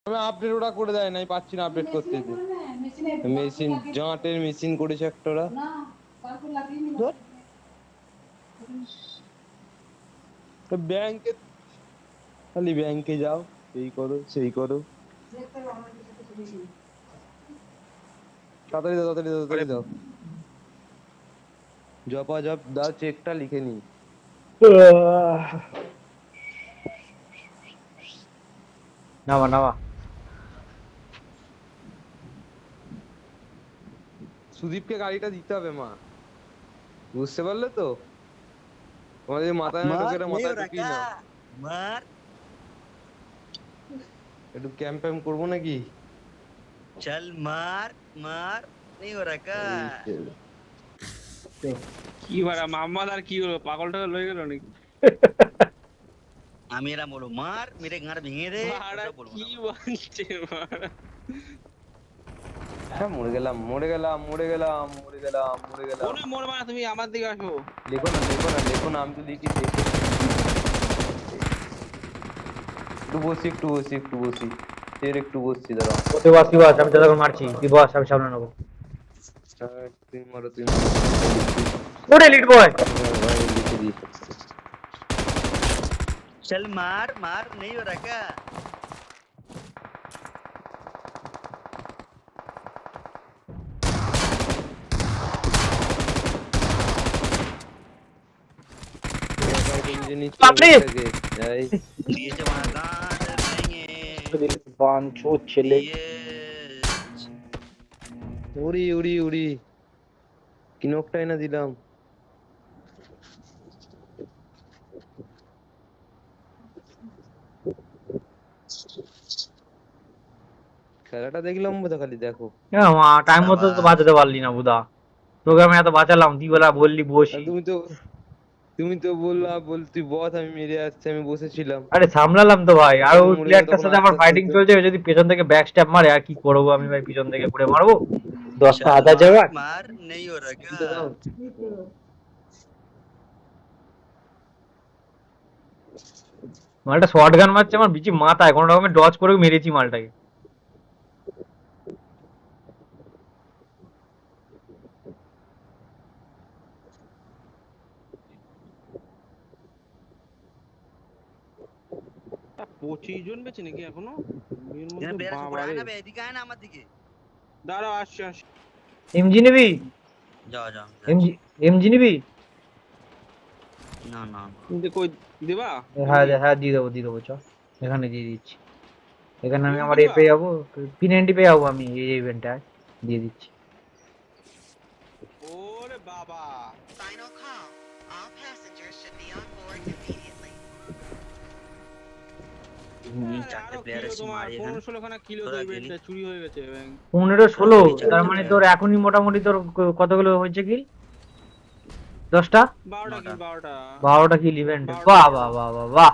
আমি আপডেট ওরা করে দেয় নাই, পাচ্ছি না আপডেট করতে। মেশিন জাঁটের মেশিন করেছে একটা ওরা। ব্যাংকে খালি ব্যাংকে যাও, এই করো সেই করো। তাড়াতাড়ি দাও তাড়াতাড়ি দাও আরে তাড়াতাড়ি দাও। জপা জপ দাও, চেকটা লিখে নি। নামা নামা। সুদীপকে গাড়িটা দিতে হবে মা, বুঝতে পারলে তো? তোমাদের মাথায় না ঢোকে, मार नहीं हो মাথায় रहा ঢুকিয়ে क्या? নাও। मार। একটু ক্যাম্প ফ্যাম্প করবো নাকি? चल मार मार नहीं हो रहा क्या? এই যে, কি বাড়া মোহাম্মদ আর কি হলো, পাগলটা লয়ে গেল নাকি? मेरा बोलो मार, मेरे घर भेंगे दे বাড়া ऐसा बोलो কি ना। বলছে বাড়া? হ্যাঁ মরে গেলাম মরে গেলাম মরে গেলাম মরে গেলাম মরে গেলাম। কোনে মরবা না, তুমি আমার দিকে আসো। লেখো না লেখো না লেখো না, আমি তো লিখি দেখো। একটু বসি একটু বসি একটু বসি, ফের একটু বসছি দাঁড়াও। তুই বস তুই বস, আমি তোকে মারছি, তুই বস আমি সামনে নেবো। তুমি মারো তুমি মারো। ওরে লিড বয়। লিখে দিই। चल मार मार नहीं हो रहा क्या? বাপরে! ये जमाना रहेंगे বাঞ্চো ছেলে। ये উড়ি উড়ি উড়ি, কিনকটাই না দিলাম। খেলাটা দেখলাম বোধ খালি দেখো। টাইম মতো তো বাঁচাতে পারলি না বুদা, তোকে আমি এত বাঁচালাম, তুই বেলা বললি বসি। আর তুমি তো বললা তুই বস, আমি মেরে আসছি, আমি বসেছিলাম। আরে সামলালাম তো ভাই, আর যখন ওই মরে গেল প্লেয়ারটার তখন সাথে আস্তে আমার আস্তে ফাইটিং চলছে, ও যদি পেছন থেকে ব্যাক স্ট্যাপ মারে আর কি করবো আমি ভাই, পিছন থেকে ঘুরে মারবো 10টা चल হাজার मार জায়গা। मार नहीं हो रहा क्या? মালটা শর্ট গান মারছে আমার বিচি মাথায়, কোনো রকমের ডজ করে মেরেছি মালটাকে। তা 25 জন বেঁচে নাকি এখনো এর ये মধ্যে? बेरा বাবা छुपड़ा রে, ना बे दिखा है ना मत दिखे। দাঁড়াও আসছি আসছি। এমজি নিবি? जाओ जाओ এমজি এমজি নিবি? ना ना কিন্তু কই দিবা? হ্যাঁ হ্যাঁ দিয়ে দেবো চ, এখানে দিয়ে দিচ্ছি। এখানে আমি পিএনপি আমার এ দিবা? পেয়ে যাবো, P90 পেয়ে যাবো আমি এই ইভেন্টে, দিয়ে দিচ্ছি। ওরে বাবা, Final call. All passengers should be on board immediately. चारटे আরো प्लेयर কিলো ऐसे তোমার मारे 15-16 খানা কিলো তো তোরা ইভেন্টে চুরি হয়ে গেছে ব্যাংক। 15-16, নিচে তার নামতে মানে হবে। তোর এখনই মোটামুটি তোর কতগুলো হয়েছে কিল? 10টা? 12টা নটা। কিল 12টা। 12টা কিল ইভেন্টে, 12টা বাহ kill। বাহ বাহ বাহ বাহ।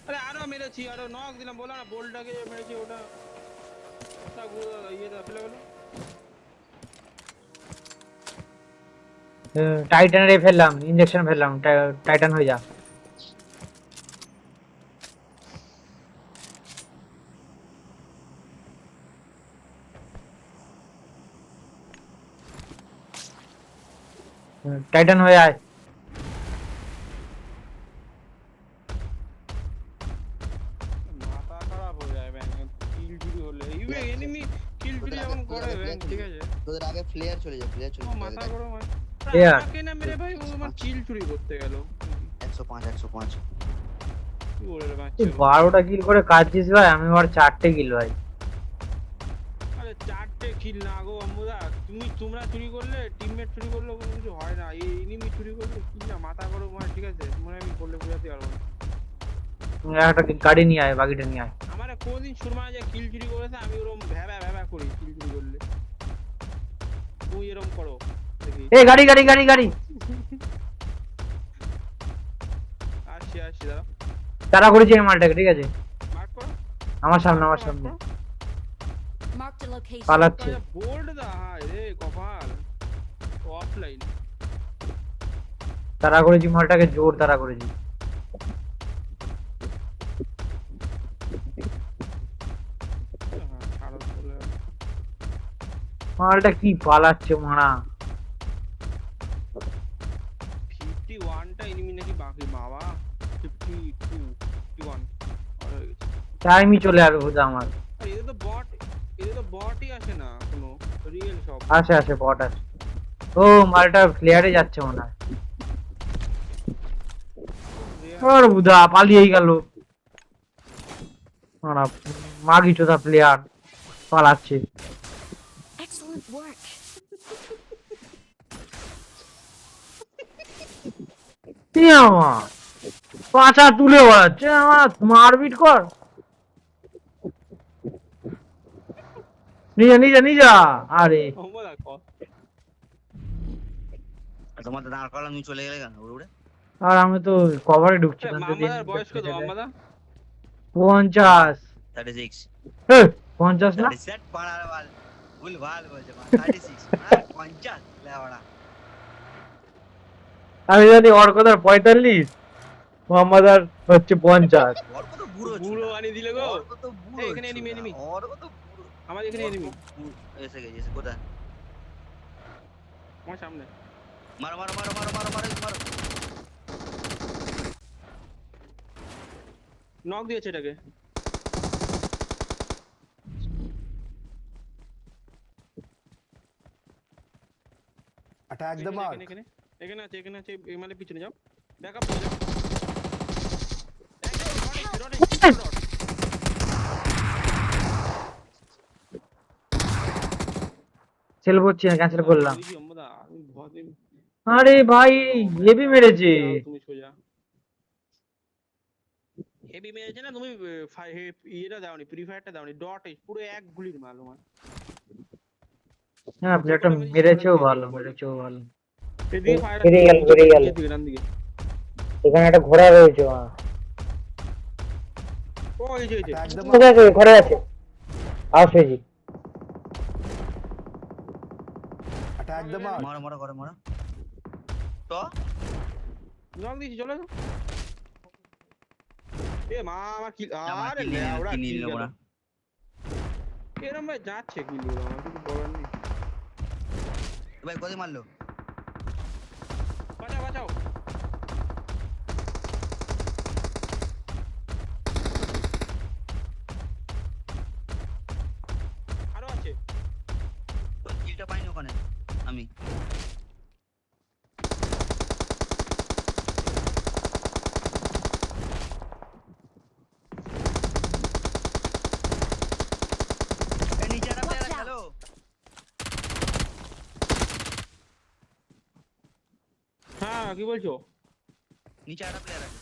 আরে আরো মেরেছি, আরো নক দিলাম, বললাম না বোল্টটাকে মেরেছি, ওটা তা ইয়েটা ফেলে গেল। টাইটানের এ ফেললাম, ইনজেকশন ফেললাম, টাইটান হয়ে যা। টাইটান হয়ে আয়। মাথা খারাপ হয়ে যায় ব্যাংক, কিল চুরি হলে এনিমি কিল চুরি যখন করে ব্যাংক, ঠিক আছে তোদের আগে ফ্লেয়ার চলে যায়, ফ্লেয়ার চলে ও যায়। মাথা গরম হয়। Yeah. আমাকে না মেরে ভাই, ও আমার কিল চুরি করতে গেল। 105 কি বলে রে বাচ্চা? তুই 12টা কিল করে কাটছিস ভাই, আমি আবার 4টে কিল ভাই। আরে 4টে কিল না গো আমুদা, তোমরা চুরি করলে, টিমমেট চুরি করলে কোনো কিছু হয় না, এই এনিমি চুরি করলে কি না মাথা গরম হয়, ঠিক আছে? তোমরা আমি বললে বোঝাতে পারবো না। একটা গাড়ি নিয়ে আয়, বাকিটা নিয়ে আয়। আমার কোনদিন সুরমা যে কিল চুরি করেছে, আমি ওরকম ভ্যাবা ভ্যাবা করি কিল চুরি করলে। তুই এরকম করো দেখি। এই গাড়ি গাড়ি গাড়ি গাড়ি, আসছি দাঁড়া, তারা করেছি এই মালটাকে, ঠিক আছে? মার্ক করো। আমার সামনে আমার সামনে Marked a location. পালাচ্ছে। বোল্ড দা, হায় রে কপাল, অফলাইন। তারা করেছি মালটাকে, জোর তারা করেছি। মালটা কি পালাচ্ছে মারা। 51 টা এনিমি নাকি বাকি বাবা 52 51 আর হয়ে গেছে। টাইমই চলে আসবে বোধহয় আমার। আর এদের তো বটই আসে না কোনো রিয়েল সব। আসে আসে বট আছে। ও মালটা প্লেয়ারে যাচ্ছে মনে হয়। আর বুধা পালিয়েই গেল। মারা মাগি চোদা প্লেয়ার পালাচ্ছে। Excellent work. কি আমার পাছা তুলে বেড়াচ্ছে আমার মারপিট কর। নিজা নিজা নিজা আরে অমলা কর তোমার তো দাঁড় করালাম, তুমি চলে গেলে কেন উড়ে উড়ে? আর আমি তো কভারে ঢুকছি না। মামাদার বয়স কত মামাদা? 50 36 এ 50 না 37 পাড়ার বাল ভুল ভাল বলছে 36 50 লেওড়া। আমি জানি ওর কথা 45 মোহাম্মদ আর হচ্ছে 50। ওর কত বুড়ো বুড়ো আনি দিলে গো। ওর কত বুড়ো এখানে enemy, enemy। ওর কত বুড়ো আমার এখানে এনিমি এসে গেছে কোথায়? আমার সামনে। মারো মারো মারো মারো মারো মারো মারো। নক দিয়েছে এটাকে। Attack the mark. এখানে এখানে আছে এখানে আছে এই মালে পিছনে যাও। ব্যাকআপ করে যাও। সেল করছি না ক্যান্সেল করলাম। আমি ভয় আরে ভাই হেভি মেরেছে। তুমি সোজা হেভি মেরেছে না তুমি ইয়েটা দাওনি প্রি ফায়ারটা দাওনি ডট পুরো এক গুলির মাল আমার। হ্যাঁ প্লেয়ারটা মেরেছেও ভালো মেরেছেও ভালো। এদিকে ফায়ার বেরিয়ে গেল। ডান দিকে। এখানে একটা ঘোড়া রয়েছে। ও এই যে Attack the কোথায় mark. আছে ঘরে আছে আসেজি। Attack the mark. মারো মারো করে মারো তো নক দিয়েছি চলে যাও। এ মা আমার কি আমার আরে কিল নিয়ে লেওড়া কিল কিল নিয়ে গেল। না। এরম ভাই যাচ্ছে কিল গুলো আমার কিছু বলার নেই। ভাই কোথায় মারলো? বাঁচাও বাঁচাও। আরো আছে। কিলটা পাইনি ওখানে আমি। এই নিচে একটা প্লেয়ার Watch out. খেলো। হ্যাঁ কি বলছো? নিচে একটা প্লেয়ার আছে।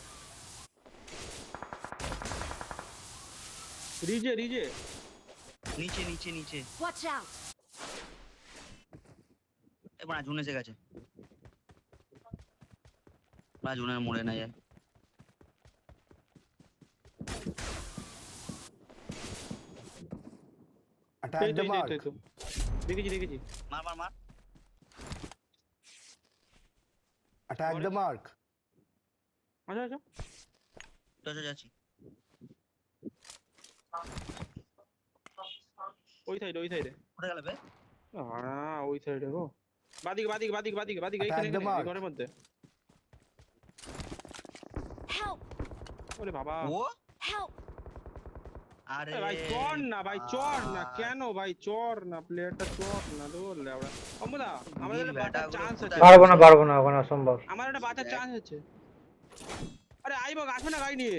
রিজে রিজে নিচে নিচে নিচে Watch out. এবার জুন এসে গেছে। না জুনের মরে না যায়। Attack এই তো the এই তো, mark. এই তো দেখেছি দেখেছি। মার মার মার। Attack the mark. আচ্ছা আচ্ছা চলো যাচ্ছি। ওই সাইডে ওই সাইডে। কোথায় গেল বে? ওই সাইডে গো। বাদিকে বাদিকে বাদিকে বাদিকে বাদিকে Attack এইখানে the এখানে, এই mark. ঘরের মধ্যে। Help. ওরে বাবা। ও Help. আরে ভাই চর না ভাই চর না কেন ভাই চর না প্লেয়ারটা চর না দৌড় লেওড়া। অমদা আমাদের নীল বাঁচার ব্যাটাগুলো চান্স আছে। কোথায়? পারবো না ওখানে অসম্ভব। আমার একটা বাঁচার চান্স আছে। আরে আইবো আসো না গাড়ি নিয়ে।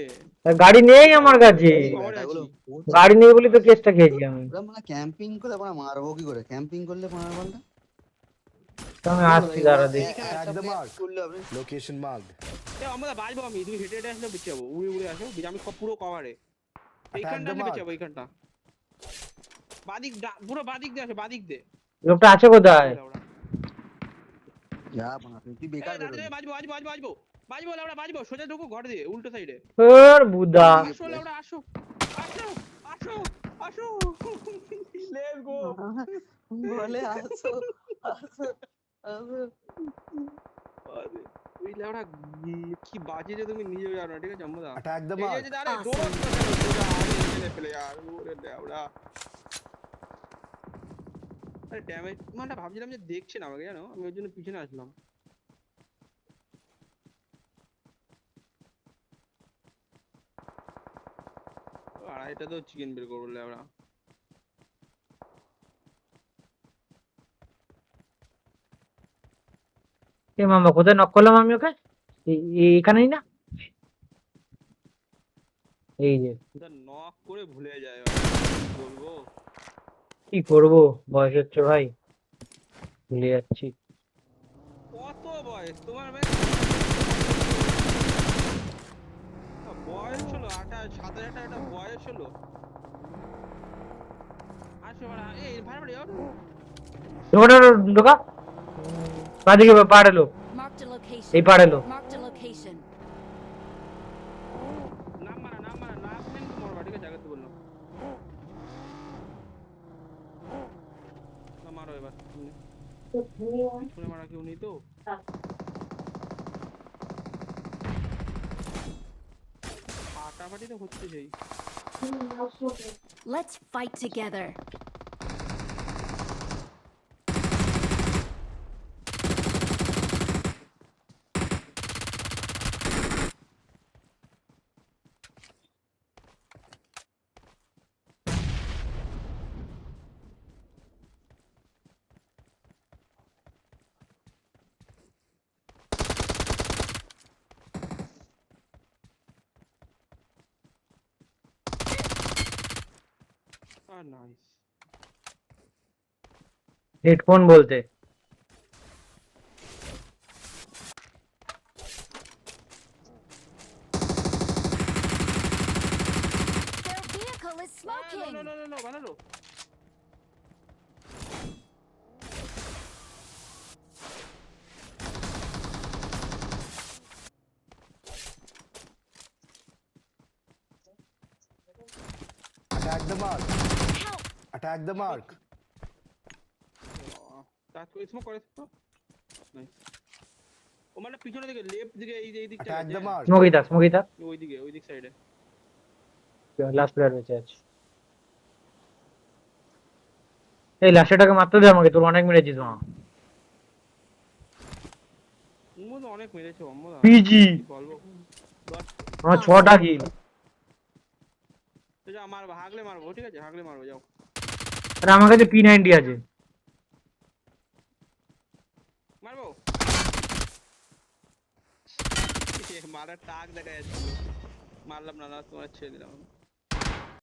গাড়ি নেই আমার কাছে। খবরে ব্যাটাগুলো আছি। গাড়ি নেই বলে তো কেসটা খেয়েছি আমি। ওরা মানে ক্যাম্পিং করে আমরা মারবো কি করে? ক্যাম্পিং করলে মারা বলটা? আমি আসছি দাঁড়া দেখি। Attack the mark. করলে আপনি Location marked. এ আমরা বাঁচবো আমি তুমি হেঁটে হেঁটে আসলে বেঁচে যাবো উড়ে উড়ে আসো আমি পুরো কভারে। এইখানটা the আসলে বেঁচে mark. যাবো এইখানটা। পুরো বাদিক দিয়ে আসো বাদিক দিয়ে। লোকটা আছে কোথায়? যা বানা তুই বেকার বেরোলি। বাজবো বাজবো বাজবো বাজবো বাজবো লেওড়া বাজবো সোজা ঢুকো ঘর দিয়ে উল্টো সাইডে। ওর বুদা। আসো লেওড়া আসো আসো আসো আসো লেটস গো। বলে আসো আসো আসো। ওই লেওড়া কি বাজে যে তুমি নিজেও জানো না ঠিক আছে আমরা। Attack the এই mark. যে আরে Awesome. দৌড় সোজা আরে এখানে ফেলে আর ওরে লেওড়া। আরে ড্যামেজ মানে ভাবছিলাম যে দেখছে না আমাকে জানো, আমি ওর জন্য পিছনে আসলাম। আড়াইটা তো চিকেন বের করবো আমরা। এ মামা কোথায় নক করলাম আমি ওকে? এখানেই না? এই যে নক করে ভুলে যায় বলবো। কি করবো, বয়স হচ্ছে ভাই, ভুলে যাচ্ছি। কত বয়স তোমার ভাই? বয়স হলো 27-28 একটা বয়স হলো। আসো বাড়া, এই ভাই বাড়ি যাও। ওটা ঢোকা, বাদিকে পাড়ে লোক, Marked a location. এই পাড়ে লোক। Marked a location. নাম মারা নাম নেন তোমার বাড়িকে জায়গাতে বললাম না, মারো এবার। পিছনে মারা কেউ নেই তো? ফাটাফাটি তো হচ্ছে সেই। Let's fight together. Nice. Headphone বলতে Their vehicle is smoking. No, বানালো। Attack the mark. Help! Attack the mark. তারপর স্মোক করে তো। নাইস। ও মানে পিছনে দিকে লেফট দিকে এই দিকটা Attack the mark. স্মোকি থাক ওই দিক সাইডে। লাস্ট প্লেয়ার বেঁচে আছে। এই লাস্টটাকে মারতে দে আমাকে, তোর অনেক মেরেছিস মা। উমো অনেক মেরেছে অম্মদা। পিজি বলবো আমার 6টা কিল। তো যা মারবো, হাগলে মারবো, ঠিক আছে হাগলে মারবো যাও। আর আমার কাছে P90 আছে। মারবো। মারার টাক দেখা যাচ্ছে। মারলাম না, তোমার ছেড়ে দিলাম।